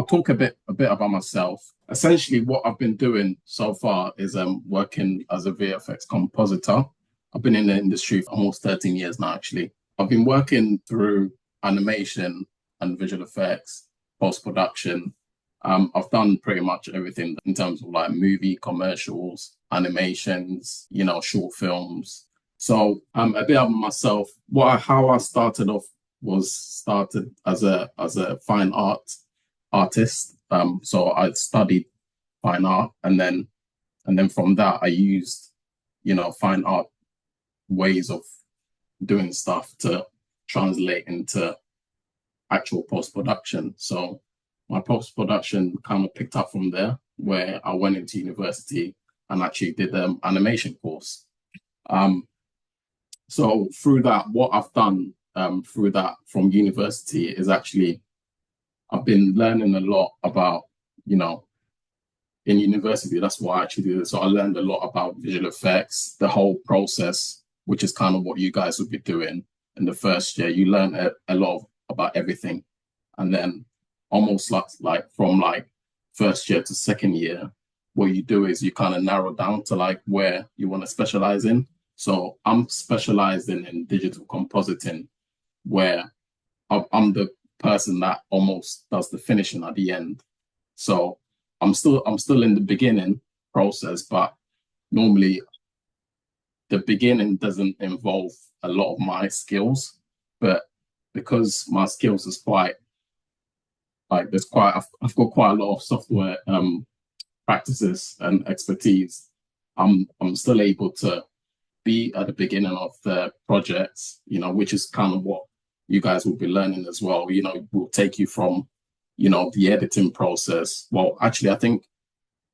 I'll talk a bit about myself. Essentially, what I've been doing so far is working as a VFX compositor. I've been in the industry for almost 13 years now, actually. I've been working through animation and visual effects, post-production. I've done pretty much everything in terms of like movie, commercials, animations, short films. So a bit about myself. How I started off was started as a fine art artist. So I studied fine art, and then from that I used, fine art ways of doing stuff to translate into actual post production. So my post production kind of picked up from there, where I went into university and actually did an animation course. Um, so through that, what I've done through that from university is actually I've been learning a lot about, in university, that's what I actually did. So I learned a lot about visual effects, the whole process, which is kind of what you guys would be doing in the first year. You learn a lot about everything. And then almost like from like first year to second year, what you do is you kind of narrow down to like where you want to specialize in. So I'm specialized in digital compositing, where I'm the person that almost does the finishing at the end. So I'm still in the beginning process, but normally the beginning doesn't involve a lot of my skills. But because my skills is quite like I've got quite a lot of software practices and expertise. I'm still able to be at the beginning of the projects, which is kind of what you guys will be learning as well. We'll take you from, the editing process. Well, actually, I think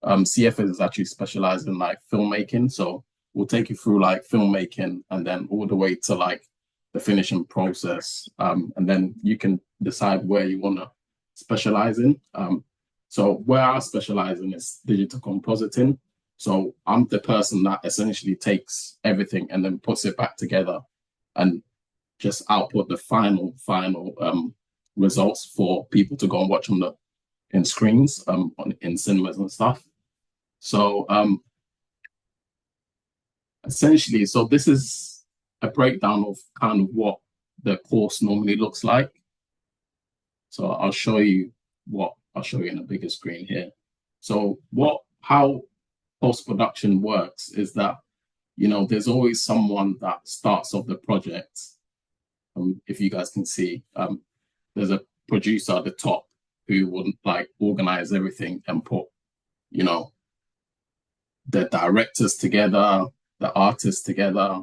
CFS is actually specialized in like filmmaking. So we'll take you through like filmmaking and then all the way to like the finishing process. And then you can decide where you want to specialize in. So where I specialize in is digital compositing. So I'm the person that essentially takes everything and then puts it back together and just output the final results for people to go and watch in screens in cinemas and stuff. So essentially, so this is a breakdown of kind of what the course normally looks like. So I'll show you in a bigger screen here. So how post-production works is that, there's always someone that starts off the project. If you guys can see, there's a producer at the top who would like organize everything and put, the directors together, the artists together,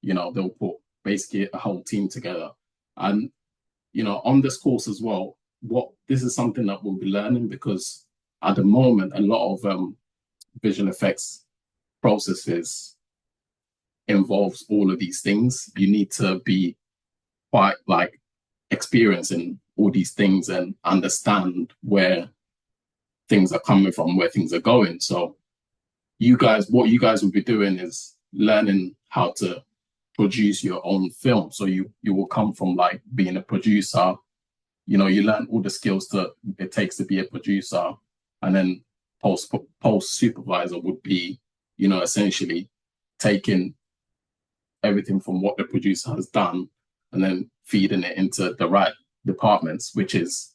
they'll put basically a whole team together. And, on this course as well, this is something that we'll be learning because at the moment, a lot of visual effects processes involves all of these things. You need to be quite like experienced in all these things and understand where things are coming from, where things are going. So what you guys will be doing is learning how to produce your own film. So you will come from like being a producer, you learn all the skills it takes to be a producer, and then post supervisor would be, essentially taking everything from what the producer has done and then feeding it into the right departments, which is,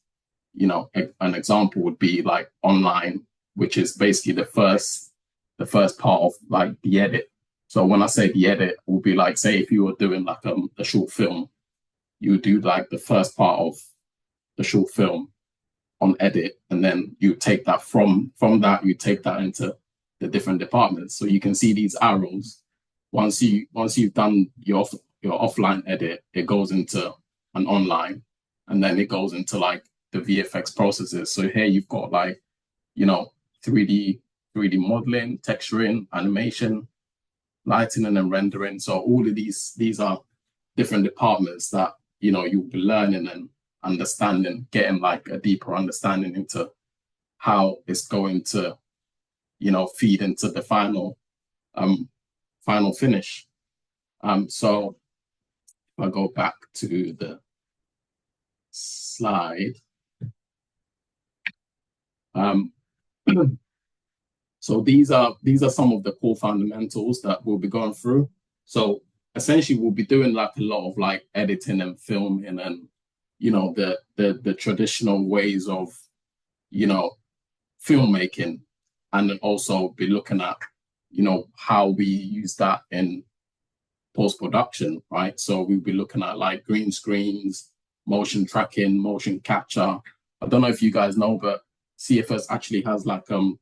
an example would be like online, which is basically the first part of like the edit. So when I say the edit, will be like, say if you were doing like a short film, you would do like the first part of the short film on edit, and then you take that from that, you take that into the different departments. So you can see these arrows. Once you've done your offline edit, it goes into an online, and then it goes into like the VFX processes. So here you've got like, 3D modeling, texturing, animation, lighting, and then rendering. So all of these are different departments that, you'll be learning and understanding, getting like a deeper understanding into how it's going to, feed into the final finish. So if I go back to the slide. Um, so these are some of the core fundamentals that we'll be going through. So essentially, we'll be doing like a lot of like editing and filming, and the traditional ways of filmmaking, and then also be looking at how we use that in post-production, right? So we'll be looking at like green screens, motion tracking, motion capture. I don't know if you guys know, but CFS actually has like a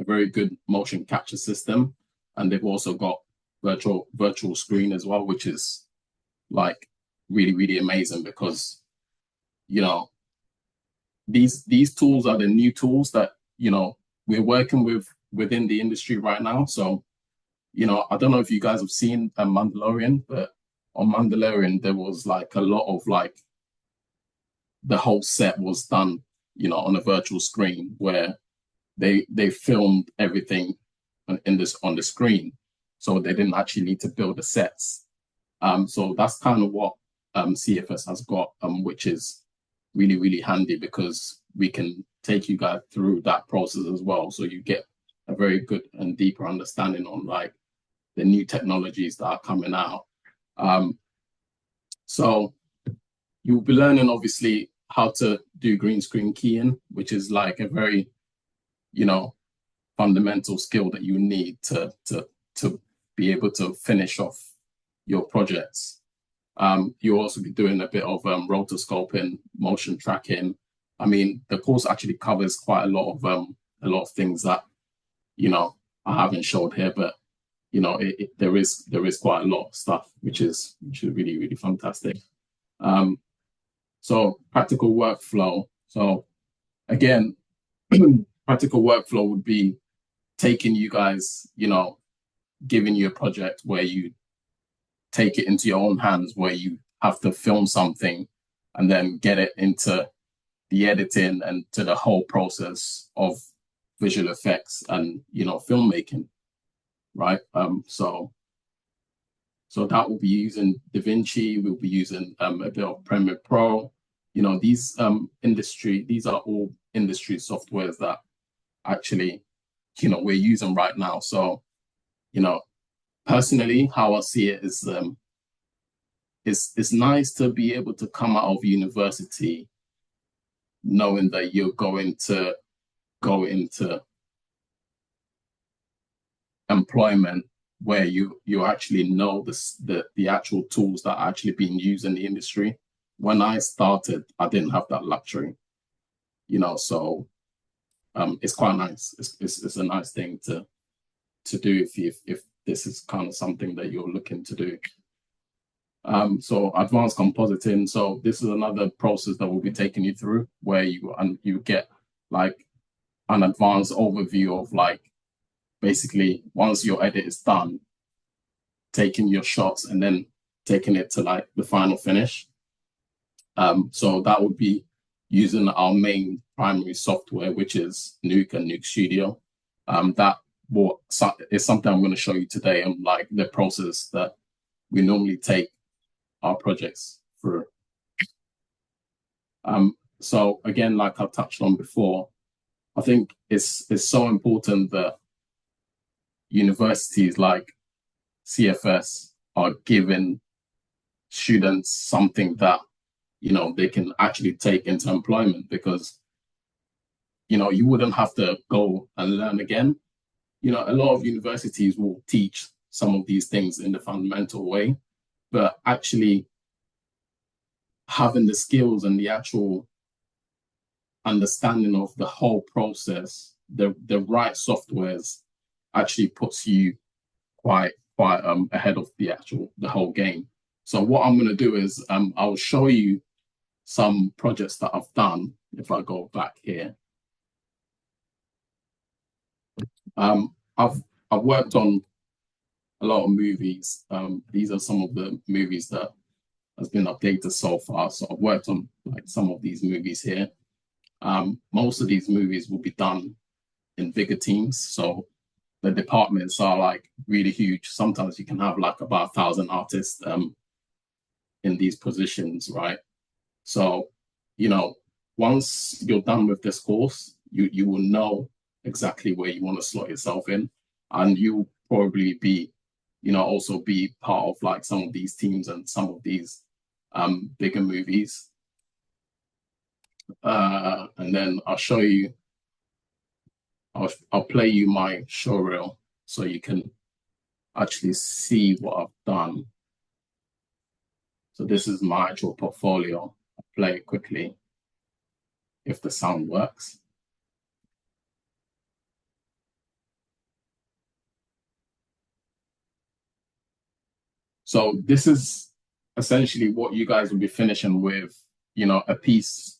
very good motion capture system, and they've also got virtual screen as well, which is like really, really amazing, because these tools are the new tools that we're working with within the industry right now. So I don't know if you guys have seen Mandalorian, but on Mandalorian there was like a lot of like the whole set was done on a virtual screen, where they filmed everything on the screen, so they didn't actually need to build the sets. So that's kind of what CFS has got, which is really, really handy, because we can take you guys through that process as well, so you get a very good and deeper understanding on like the new technologies that are coming out. So you'll be learning obviously how to do green screen keying, which is like a very fundamental skill that you need to be able to finish off your projects. You'll also be doing a bit of rotoscoping, motion tracking. I mean, the course actually covers quite a lot of things that I haven't showed here, but there is quite a lot of stuff which is really, really fantastic. So practical workflow. So again, practical workflow would be taking you guys, giving you a project where you take it into your own hands, where you have to film something and then get it into the editing and to the whole process of visual effects and filmmaking, right? So that will be using DaVinci. We'll be using a bit of Premiere Pro. These are all industry softwares that actually we're using right now. So personally, how I see it is it's nice to be able to come out of university knowing that you're going to go into employment where you actually know the actual tools that are actually being used in the industry. When I started, I didn't have that luxury, so it's quite nice. It's a nice thing to do if this is kind of something that you're looking to do. So advanced compositing. So this is another process that we'll be taking you through, where you get like an advanced overview of like basically once your edit is done, taking your shots and then taking it to like the final finish. So that would be using our main primary software, which is Nuke and Nuke Studio. That is something I'm going to show you today, and like the process that we normally take our projects through. So again, like I touched on before, I think it's so important that universities like CFS are giving students something that they can actually take into employment, because you wouldn't have to go and learn again. A lot of universities will teach some of these things in the fundamental way, but actually having the skills and the actual understanding of the whole process, the right softwares, actually puts you quite ahead of the whole game. So what I'm going to do is I'll show you some projects that I've done. If I go back here, I've worked on a lot of movies. These are some of the movies that has been updated so far. So I've worked on like some of these movies here. Most of these movies will be done in bigger teams. So the departments are like really huge. Sometimes you can have like about 1,000 artists in these positions, right? So, once you're done with this course, you will know exactly where you want to slot yourself in, and you'll probably be, also be part of like some of these teams and some of these bigger movies. And then I'll show you. I'll play you my show reel so you can actually see what I've done. So this is my actual portfolio. I'll play it quickly if the sound works. So this is essentially what you guys will be finishing with, a piece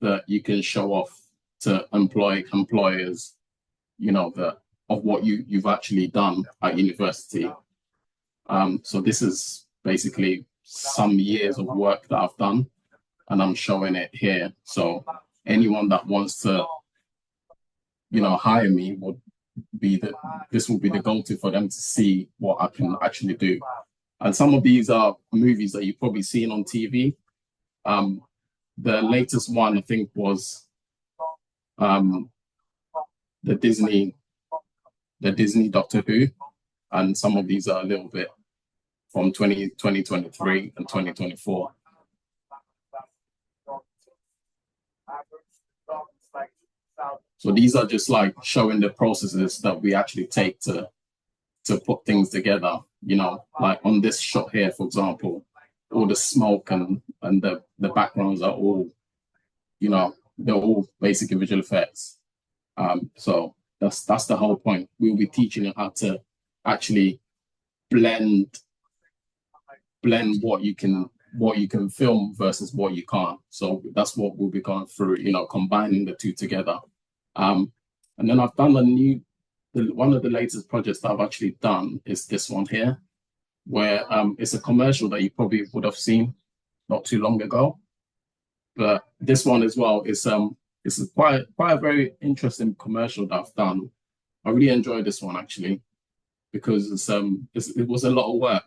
that you can show off to employers, of what you've actually done at university. So this is basically some years of work that I've done, and I'm showing it here. So anyone that wants to, hire me this will be the go-to for them to see what I can actually do. And some of these are movies that you've probably seen on TV. The latest one, I think, was the Disney Doctor Who, and some of these are a little bit from 2023 and 2024. So these are just like showing the processes that we actually take to put things together, like on this shot here, for example, all the smoke and the backgrounds are all, they're all basically visual effects. So that's the whole point. We'll be teaching you how to actually blend what you can film versus what you can't. So that's what we'll be going through, combining the two together. And then I've done one of the latest projects that I've actually done is this one here, where it's a commercial that you probably would have seen not too long ago. But this one as well is quite a very interesting commercial that I've done. I really enjoyed this one actually, because it was a lot of work.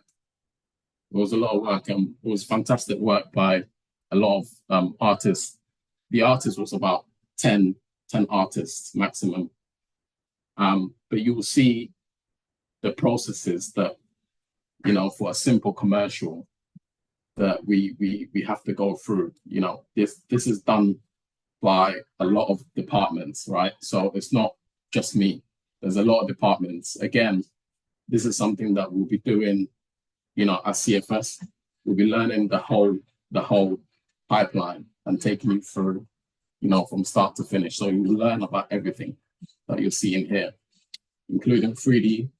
It was a lot of work, and it was fantastic work by a lot of artists. The artist was about 10 artists maximum. But you will see the processes that, for a simple commercial that we have to go through. This is done by a lot of departments, right? So it's not just me. There's a lot of departments. Again, this is something that we'll be doing, at CFS. We'll be learning the whole pipeline and taking you through, from start to finish. So you learn about everything that you're seeing here, including 3D,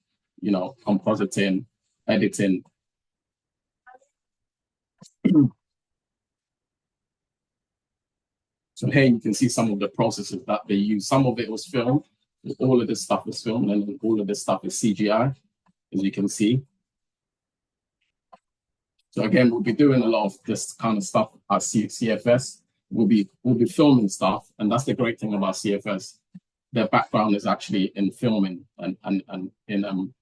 compositing, editing. So here you can see some of the processes that they use. Some of it was filmed. All of this stuff was filmed, and then all of this stuff is CGI, as you can see. So again, we'll be doing a lot of this kind of stuff at CFS. We'll be filming stuff, and that's the great thing about CFS. Their background is actually in filming and in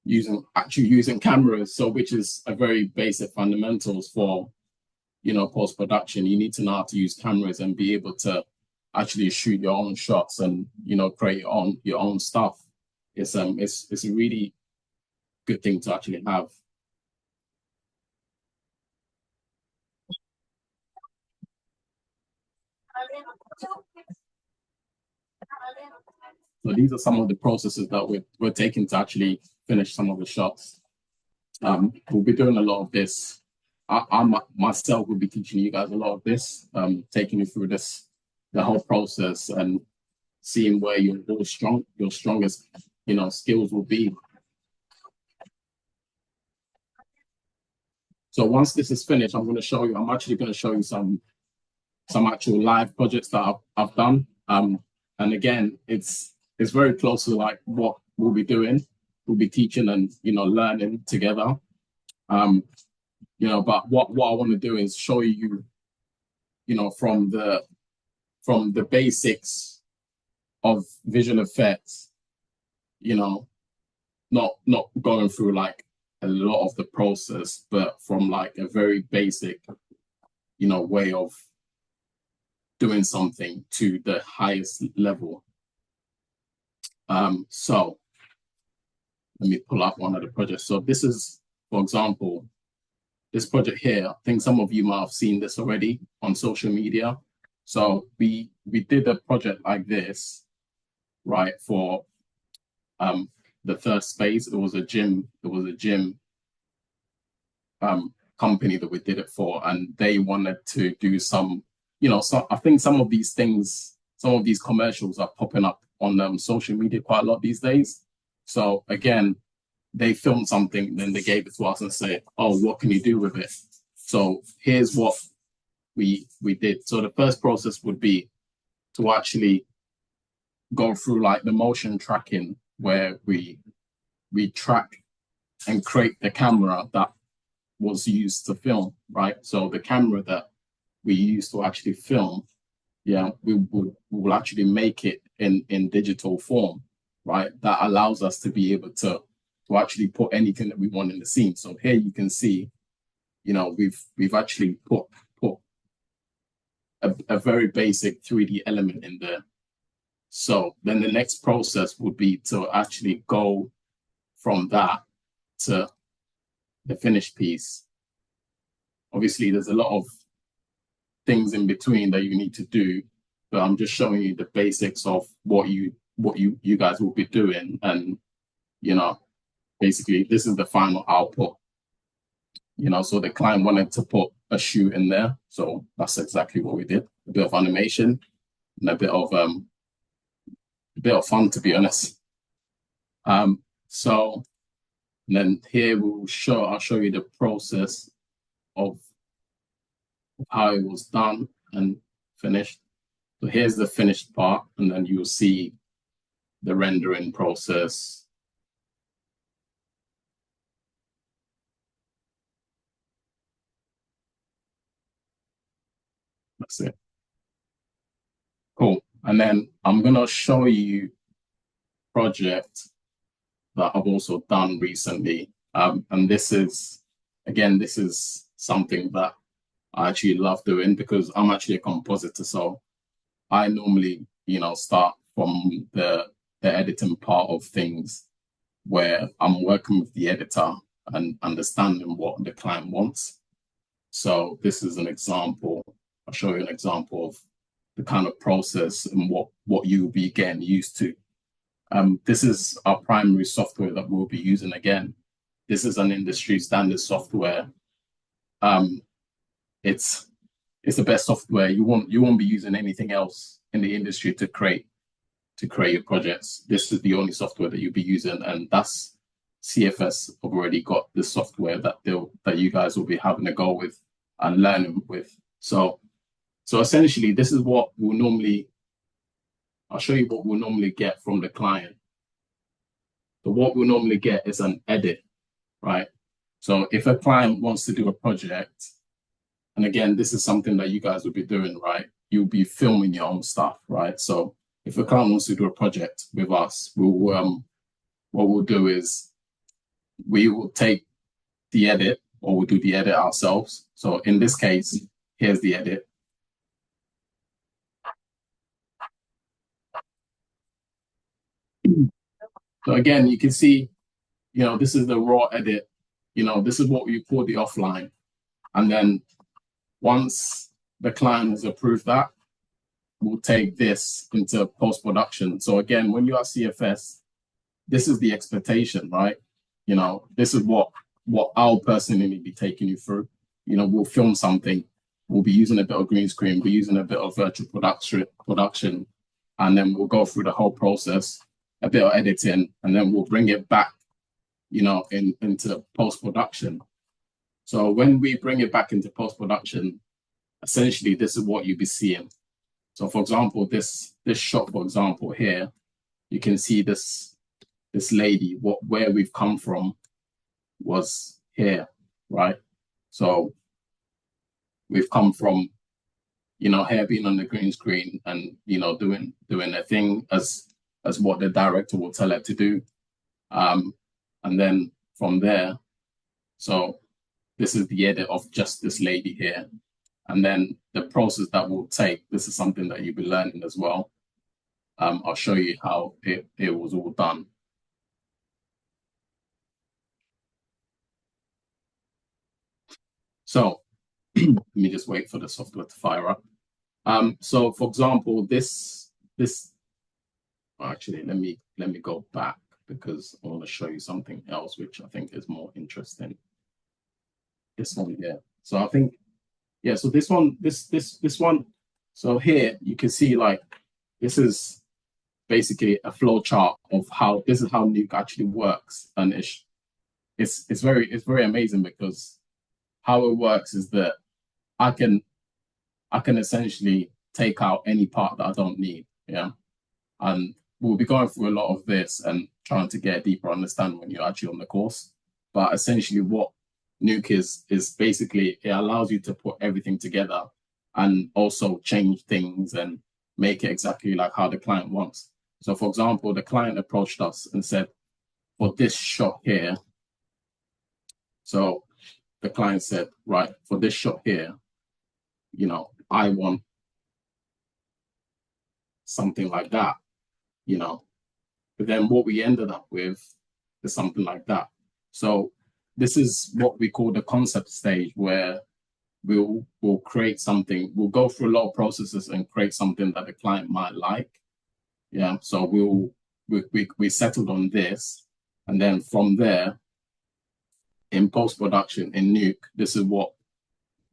using cameras. So which is a very basic fundamentals for post-production. You need to know how to use cameras and be able to actually shoot your own shots and create your own stuff. It's a really good thing to actually have. So these are some of the processes that we're taking to actually finish some of the shots. We'll be doing a lot of this. I myself will be teaching you guys a lot of this, taking you through the whole process and seeing where your strongest, skills will be. So once this is finished, I'm actually going to show you some actual live projects that I've done. And again, it's very close to like what we'll be doing. We'll be teaching and learning together. But what I want to do is show you, from the basics of visual effects, not going through like a lot of the process, but from like a very basic, way of doing something to the highest level. So let me pull up one of the projects. So this is, for example, this project here. I think some of you might have seen this already on social media. So we did a project like this, right, for the third space. It was a gym. Company that we did it for, and they wanted to do some, so I think some of these things, some of these commercials are popping up on social media quite a lot these days. So again, they filmed something, then they gave it to us and say, oh, what can you do with it? So here's what we did. So the first process would be to actually go through like the motion tracking, where we track and create the camera that was used to film, right? So the camera that we used to actually film, we will actually make it in digital form, right? That allows us to be able to actually put anything that we want in the scene. So here you can see, we've actually put a very basic 3D element in there. So then the next process would be to actually go from that to the finished piece. Obviously, there's a lot of things in between that you need to do, but I'm just showing you the basics of what you guys will be doing. And, basically this is the final output. So the client wanted to put a shoe in there. So that's exactly what we did. A bit of animation and a bit of fun, to be honest. So then here I'll show you the process of how it was done and finished. So here's the finished part, and then you'll see the rendering process. That's it. Cool. And then I'm gonna show you a project that I've also done recently. And this is something that I actually love doing, because I'm actually a compositor. So I normally, start from the editing part of things, where I'm working with the editor and understanding what the client wants. So this is an example. I'll show you an example of the kind of process and what you'll be getting used to. This is our primary software that we'll be using again. This is an industry standard software. It's the best software. You won't be using anything else in the industry to create your projects. This is the only software that you'll be using, and that's CFS have already got the software that you guys will be having a go with and learning with. So essentially, this is what we'll normally. I'll show you what we'll normally get from the client. So what we'll normally get is an edit, right? So if a client wants to do a project, and again, this is something that you guys will be doing, right? You'll be filming your own stuff, right? So if a client wants to do a project with us, what we'll do is we will take the edit, or we'll do the edit ourselves. So in this case, here's the edit. So again, you can see, this is the raw edit. This is what we call the offline. And then once the client has approved that, we'll take this into post-production. So again, when you're at CFS, this is the expectation, right? This is what I'll personally be taking you through. We'll film something. We'll be using a bit of green screen. We're using a bit of virtual production, and then we'll go through the whole process, a bit of editing, and then we'll bring it back, into post-production. So when we bring it back into post-production, essentially, this is what you'll be seeing. So for example, this shot, for example, here, you can see this lady, where we've come from was here, right? So we've come from, her being on the green screen and, doing a thing as what the director will tell her to do. And then from there, so this is the edit of just this lady here. And then the process that will take, this is something that you'll be learning as well. I'll show you how it was all done. So let me just wait for the software to fire up. So for example, this actually, let me go back because I want to show you something else which I think is more interesting. This one here. So I think, yeah, so this one. So here you can see like this is basically a flow chart of how this is how Nuke actually works, and it's very amazing because how it works is that I can essentially take out any part that I don't need, yeah, and we'll be going through a lot of this and trying to get a deeper understanding when you're actually on the course. But essentially, what Nuke is basically it allows you to put everything together and also change things and make it exactly like how the client wants. So, for example, the client approached us and said, for this shot here, so the client said, right, for this shot here, you know, I want something like that, you know. But then what we ended up with is something like that. So this is what we call the concept stage, where we'll create something, we'll go through a lot of processes and create something that the client might like. Yeah. So we settled on this. And then from there, in post-production in Nuke, this is what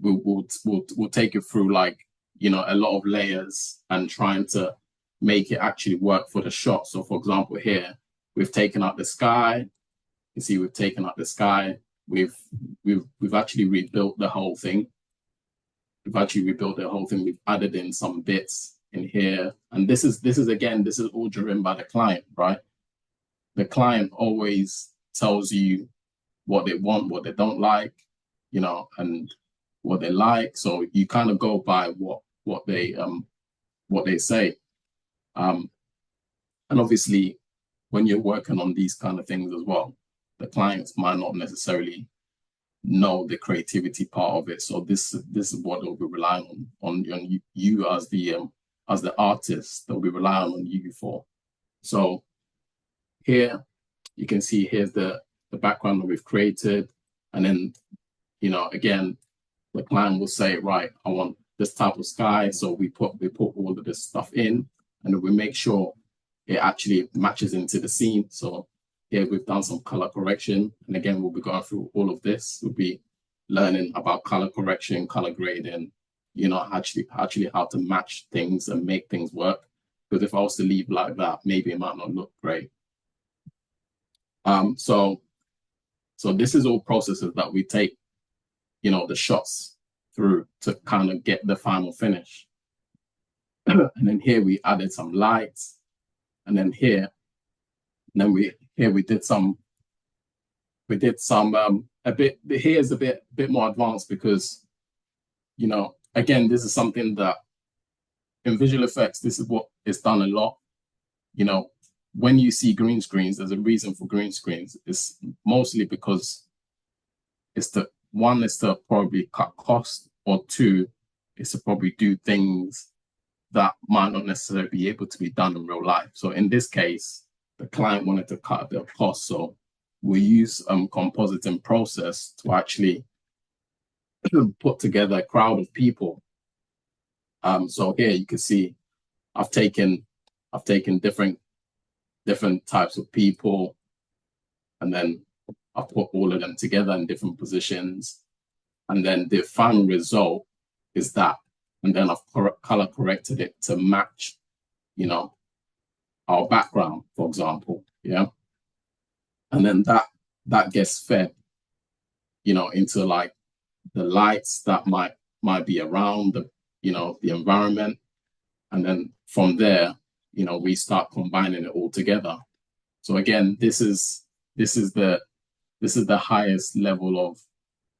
we'll take you through, like, you know, a lot of layers and trying to make it actually work for the shot. So for example, here, we've taken out the sky. You see, we've taken out the sky. We've actually rebuilt the whole thing. We've added in some bits in here. And this is all driven by the client, right? The client always tells you what they want, what they don't like, you know, and what they like. So you kind of go by what they say. And obviously, when you're working on these kind of things as well, the clients might not necessarily know the creativity part of it. So this is what they'll be relying on you as the artist. They'll be relying on you for. So here you can see here's the background that we've created, and then, you know, again, the client will say, right, I want this type of sky. So we put all of this stuff in, and then we make sure it actually matches into the scene. So here we've done some color correction. And again, we'll be going through all of this. We'll be learning about color correction, color grading, you know, actually how to match things and make things work. Because if I was to leave like that, maybe it might not look great. So this is all processes that we take, you know, the shots through to kind of get the final finish. And then here we added some lights, and then here, and then we did some a bit. Here's a bit more advanced because, you know, again, this is something that in visual effects, this is what is done a lot. You know, when you see green screens, there's a reason for green screens. It's mostly because it's one is to probably cut costs, or two is to probably do things that might not necessarily be able to be done in real life. So in this case, the client wanted to cut a bit of cost. So we use compositing process to actually put together a crowd of people. So here you can see I've taken different types of people, and then I've put all of them together in different positions. And then the final result is that. And then I've color corrected it to match, you know, our background, for example. Yeah. And then that gets fed, you know, into like the lights that might be around the, you know, the environment. And then from there, you know, we start combining it all together. So again, this is the highest level of,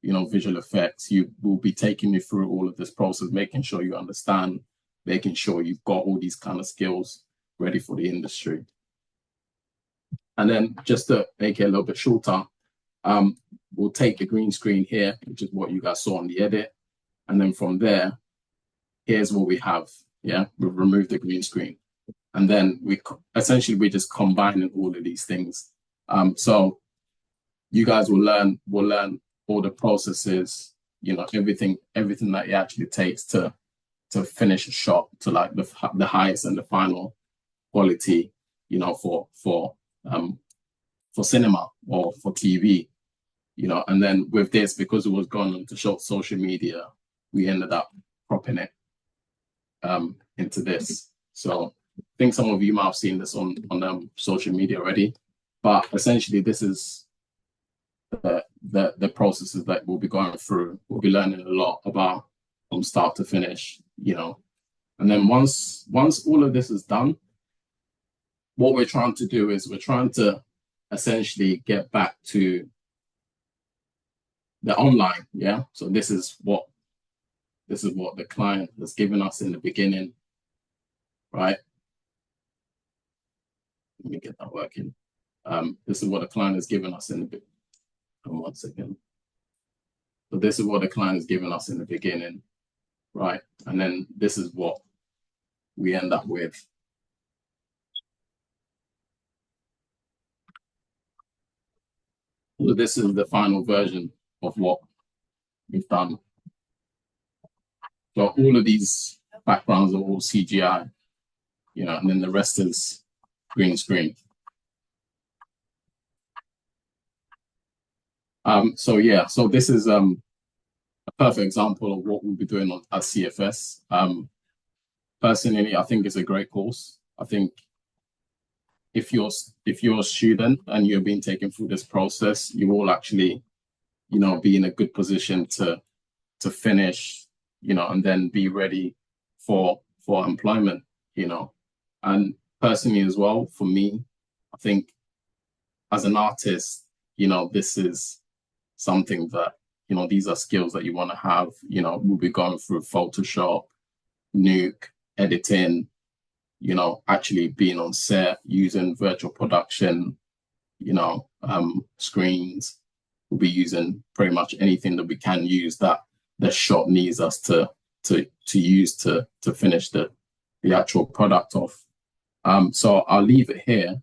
you know, visual effects. You will be taking you through all of this process, making sure you understand, making sure you've got all these kind of skills ready for the industry. And then just to make it a little bit shorter, we'll take the green screen here, which is what you guys saw on the edit. And then from there, here's what we have. Yeah, we've removed the green screen. And then essentially we're just combining all of these things. So you guys will learn all the processes, everything that it actually takes to finish a shot to like the highest and the final quality, for cinema or for TV, and then with this, because it was gone on to social media, we ended up cropping it into this. So I think some of you might have seen this on social media already, but essentially this is the processes that we'll be going through. We'll be learning a lot about from start to finish, and then once all of this is done, what we're trying to do is we're trying to essentially get back to the online. Yeah. So this is what the client has given us in the beginning, right? Let me get that working. This is what the client has given us in the beginning. 1 second. So this is what the client has given us in the beginning, right? And then this is what we end up with. So this is the final version of what we've done. So all of these backgrounds are all CGI, and then the rest is green screen. So this is a perfect example of what we'll be doing at CFS. Personally, I think it's a great course. I think if you're a student and you're being taken through this process, you will actually, be in a good position to finish, and then be ready for employment, And personally as well, for me, I think as an artist, this is something that, these are skills that you want to have. We'll be going through Photoshop, Nuke, editing, actually being on set, using virtual production, screens. We'll be using pretty much anything that we can use that the shot needs us to use to finish the actual product off. So I'll leave it here.